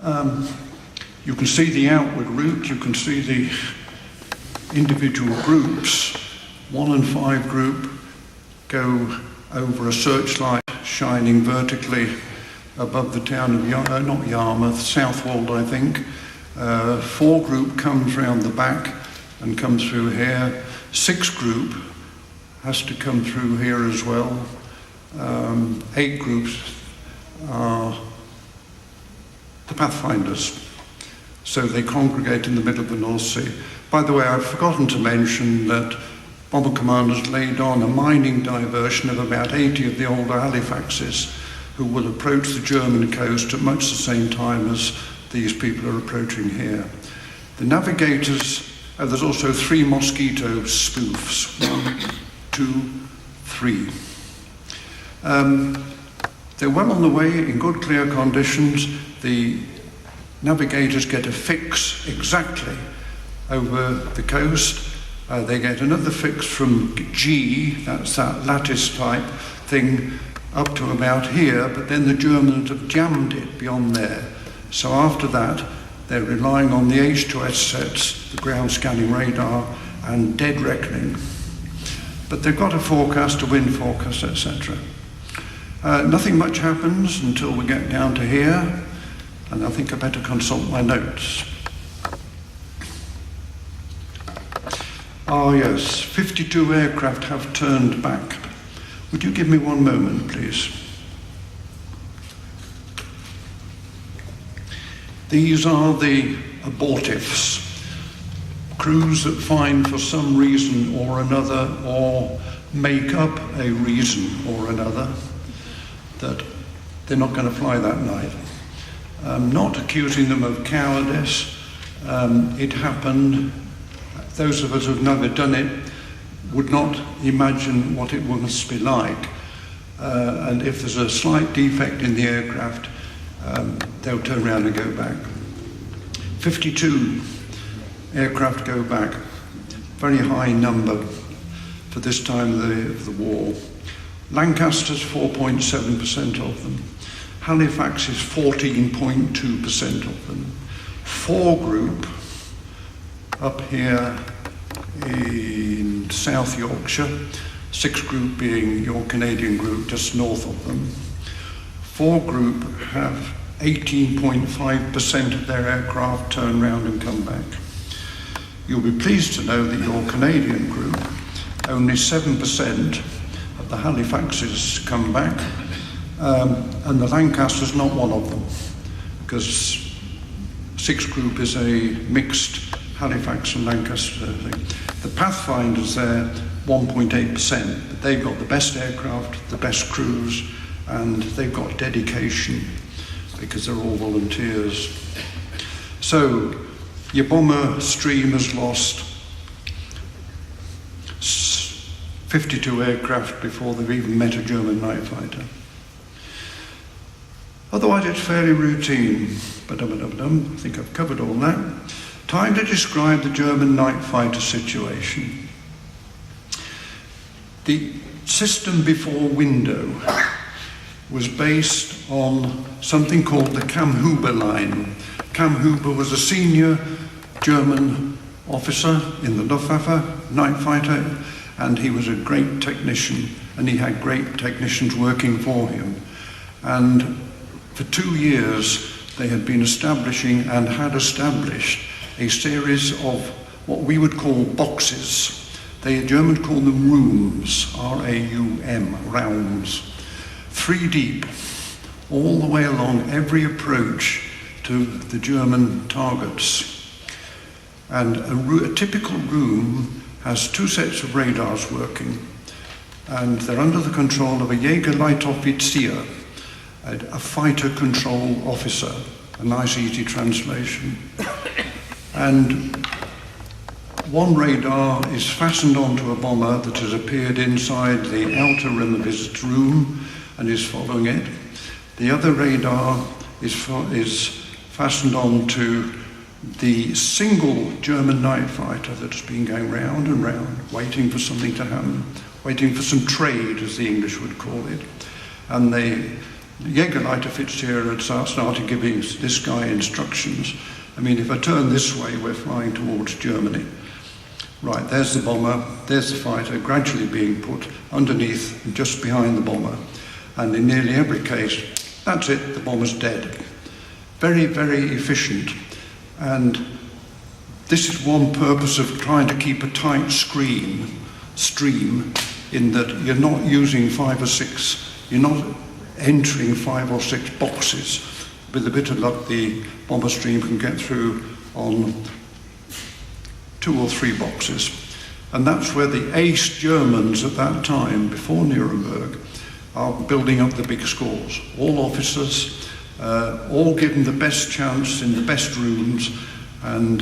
You can see the outward route, you can see the individual groups. 1 and 5 group go over a searchlight shining vertically above the town of not Yarmouth, Southwold, I think. 4 group comes round the back and comes through here. 6 group has to come through here as well. 8 groups are the pathfinders. So they congregate in the middle of the North Sea. By the way, I've forgotten to mention that Bomber Command has laid on a mining diversion of about 80 of the older Halifaxes who will approach the German coast at much the same time as these people are approaching here. The navigators, there's also 3 Mosquito spoofs. 1, 2, 3. They're well on the way in good clear conditions. The navigators get a fix exactly over the coast. They get another fix from G, that's that lattice type thing, up to about here, but then the Germans have jammed it beyond there. So after that, they're relying on the H2S sets, the ground scanning radar, and dead reckoning. But they've got a forecast, a wind forecast, etc. Nothing much happens until we get down to here, and I think I better consult my notes. Oh yes, 52 aircraft have turned back. Would you give me one moment, please? These are the abortives, crews that find for some reason or another, or make up a reason or another, that they're not going to fly that night. I'm not accusing them of cowardice. It happened. Those of us who've never done it would not imagine what it must be like. And if there's a slight defect in the aircraft, they'll turn around and go back. 52 aircraft go back. Very high number for this time of the war. Lancaster's 4.7% of them. Halifax is 14.2% of them. 4 group up here in South Yorkshire, 6 group being your Canadian group just north of them. 4 group have 18.5% of their aircraft turn round and come back. You'll be pleased to know that your Canadian group, only 7% of the Halifaxes come back, and the Lancaster's not one of them, because 6 group is a mixed Halifax and Lancaster thing. The Pathfinder's there, 1.8%, but they've got the best aircraft, the best crews, and they've got dedication because they're all volunteers. So your bomber stream has lost 52 aircraft before they've even met a German night fighter. Otherwise it's fairly routine. I think I've covered all that. Time to describe the German night fighter situation. The system before window was based on something called the Kammhuber line. Kammhuber was a senior German officer in the Luftwaffe, night fighter, and he was a great technician, and he had great technicians working for him. And for 2 years, they had been establishing and had established a series of what we would call boxes. The Germans call them rooms, R-A-U-M, rounds. 3 deep, all the way along every approach to the German targets. And a typical room has 2 sets of radars working, and they're under the control of a Jägerleitoffizier, a fighter control officer, a nice easy translation. And one radar is fastened onto a bomber that has appeared inside the outer rim of his room and is following it. The other radar is fastened onto the single German night fighter that's been going round and round, waiting for something to happen, waiting for some trade, as the English would call it. And Jägerleiter Fitzgerald had started giving this guy instructions. I mean, if I turn this way, we're flying towards Germany. Right, there's the bomber, there's the fighter, gradually being put underneath and just behind the bomber. And in nearly every case, that's it, the bomber's dead. Very, very efficient. And this is one purpose of trying to keep a tight stream in that you're not using 5 or 6, you're not entering 5 or 6 boxes. With a bit of luck, the bomber stream can get through on 2 or 3 boxes. And that's where the ace Germans at that time, before Nuremberg, are building up the big scores. All officers, all given the best chance in the best rooms, and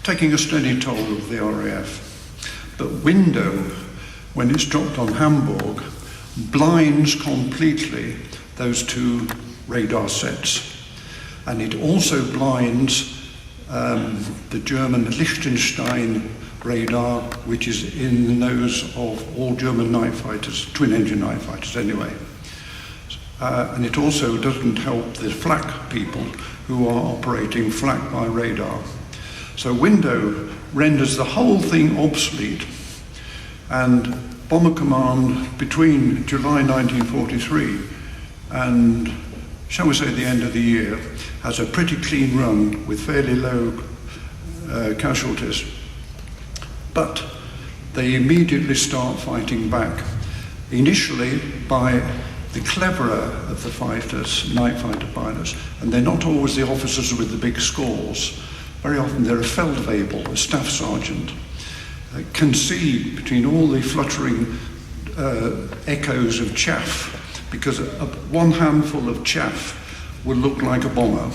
taking a steady toll of the RAF. But Window, when it's dropped on Hamburg, blinds completely those 2 radar sets. And it also blinds the German Liechtenstein radar, which is in the nose of all German night fighters, twin-engine night fighters anyway. And it also doesn't help the flak people who are operating flak by radar. So Window renders the whole thing obsolete, and Bomber Command between July 1943 and, shall we say, the end of the year, has a pretty clean run with fairly low casualties. But they immediately start fighting back, initially by the cleverer of the fighters, night fighter pilots, and they're not always the officers with the big scores. Very often they're a Feldwebel, a staff sergeant, can see between all the fluttering echoes of chaff, because one handful of chaff will look like a bomber,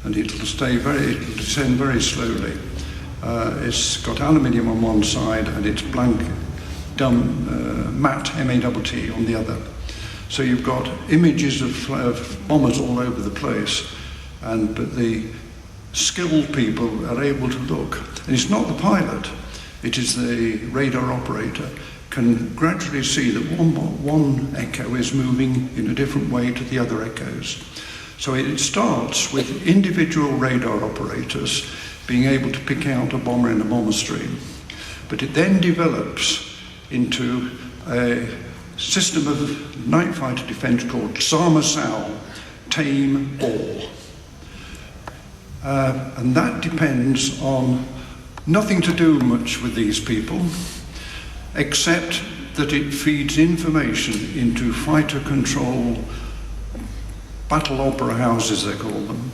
and it'll descend very slowly. It's got aluminium on one side and it's blank, matte M-A-T-T on the other. So you've got images of bombers all over the place, but the skilled people are able to look. And it's not the pilot, it is the radar operator, can gradually see that one echo is moving in a different way to the other echoes. So it starts with individual radar operators being able to pick out a bomber in a bomber stream. But it then develops into a system of night fighter defense called Samasau, tame all. And that depends on nothing to do much with these people, except that it feeds information into fighter control battle opera houses, they call them.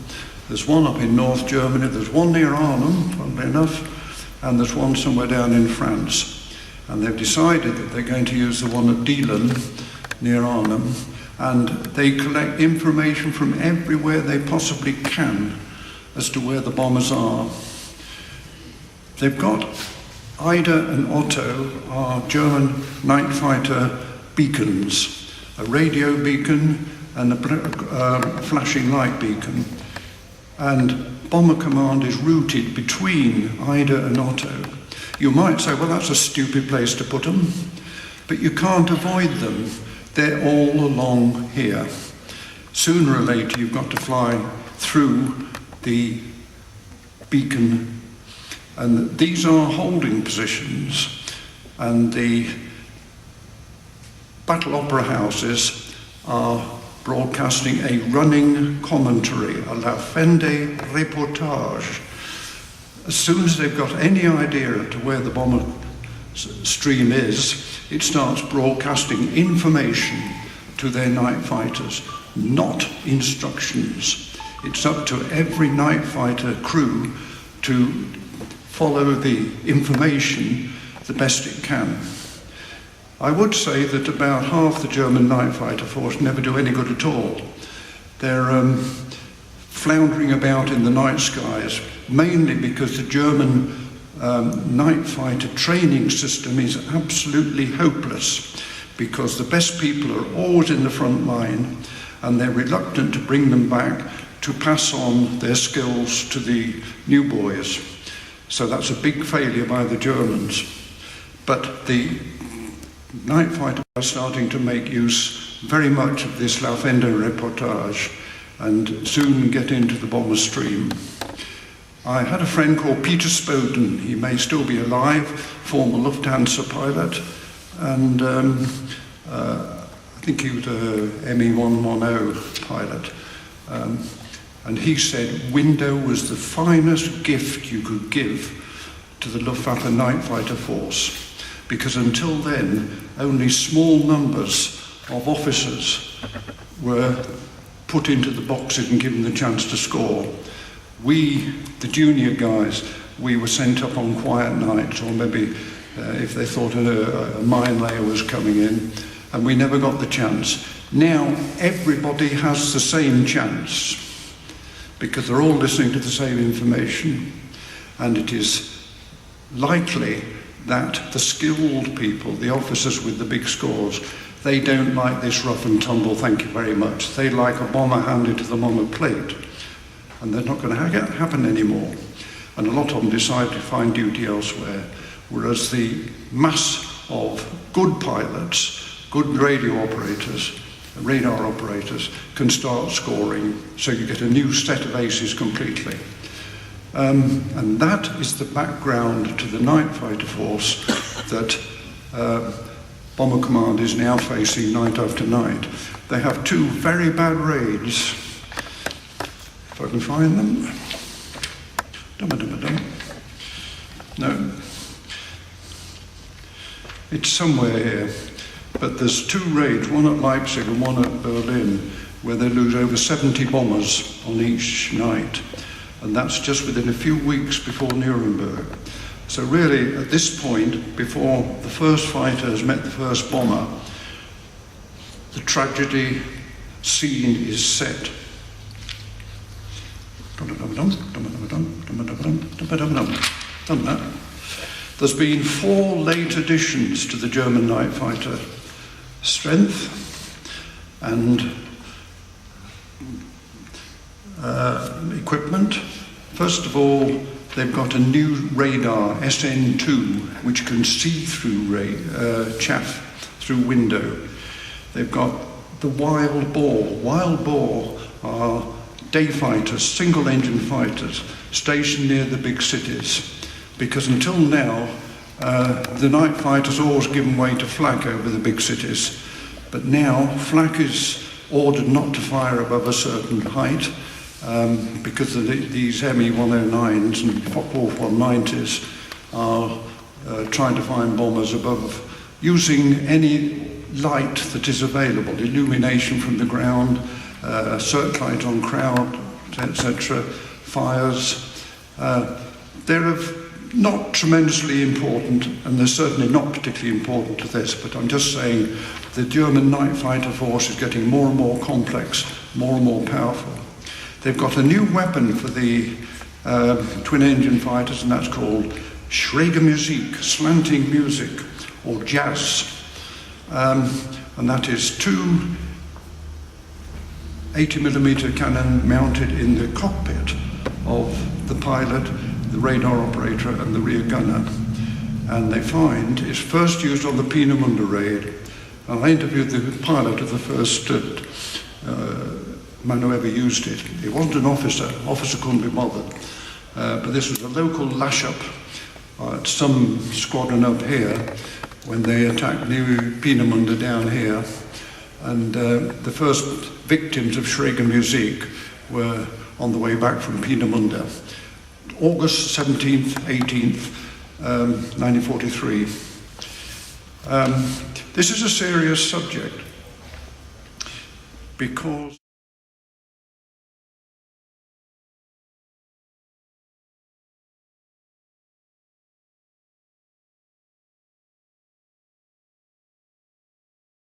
There's one up in North Germany, there's one near Arnhem, funnily enough, and there's one somewhere down in France. And they've decided that they're going to use the one at Dielen, near Arnhem, and they collect information from everywhere they possibly can as to where the bombers are. They've got Ida and Otto are German night fighter beacons, a radio beacon and a flashing light beacon. And Bomber Command is routed between Ida and Otto. You might say, well, that's a stupid place to put them, but you can't avoid them. They're all along here. Sooner or later, you've got to fly through the beacon. And these are holding positions, and the battle opera houses are broadcasting a running commentary, a la fin de reportage. As soon as they've got any idea as to where the bomber stream is, it starts broadcasting information to their night fighters, not instructions. It's up to every night fighter crew to follow the information the best it can. I would say that about half the German night fighter force never do any good at all. They're floundering about in the night skies, mainly because the German night fighter training system is absolutely hopeless, because the best people are always in the front line and they're reluctant to bring them back to pass on their skills to the new boys. So that's a big failure by the Germans. But the night fighters are starting to make use very much of this Laufender reportage and soon get into the bomber stream. I had a friend called Peter Spoden. He may still be alive, former Lufthansa pilot, and I think he was a ME-110 pilot. And he said window was the finest gift you could give to the Luftwaffe night fighter force, because until then only small numbers of officers were put into the boxes and given the chance to score. We, the junior guys, we were sent up on quiet nights, or maybe if they thought a mine layer was coming in, and we never got the chance. Now everybody has the same chance, because they're all listening to the same information, and it is likely that the skilled people, the officers with the big scores, they don't like this rough and tumble, thank you very much. They like a bomber handed to them on a plate, and they're not going to happen anymore. And a lot of them decide to find duty elsewhere, whereas the mass of good pilots, good radio operators, radar operators can start scoring, so you get a new set of aces completely. And that is the background to the night fighter force that Bomber Command is now facing night after night. They have two very bad raids. If I can find them. No. It's somewhere here. But there's two raids, one at Leipzig and one at Berlin, where they lose over 70 bombers on each night. And that's just within a few weeks before Nuremberg. So really, at this point, before the first fighter has met the first bomber, the tragedy scene is set. Done that. There's been 4 late additions to the German night fighter strength and equipment. First of all, they've got a new radar, SN2, which can see through chaff through window. They've got the wild boar. Wild boar are day fighters, single engine fighters, stationed near the big cities. Because until now, the night fighters always given way to flak over the big cities. But now, flak is ordered not to fire above a certain height, because these ME-109s and Focke-Wulf 190s are trying to find bombers above, using any light that is available, illumination from the ground, searchlight on crowd, etc., fires. They're not tremendously important, and they're certainly not particularly important to this, but I'm just saying the German night fighter force is getting more and more complex, more and more powerful. They've got a new weapon for the twin-engine fighters, and that's called Schräge Musik, slanting music, or jazz. And that is 2 80mm cannon mounted in the cockpit of the pilot, the radar operator and the rear gunner. And they find it's first used on the Peenemünde raid. And I interviewed the pilot of the first man who ever used it. He wasn't an officer couldn't be bothered. But this was a local lash-up at some squadron up here when they attacked New Peenemünde down here. And the first victims of Schräge Musik were on the way back from Peenemünde. August 17th, 18th, 1943. This is a serious subject because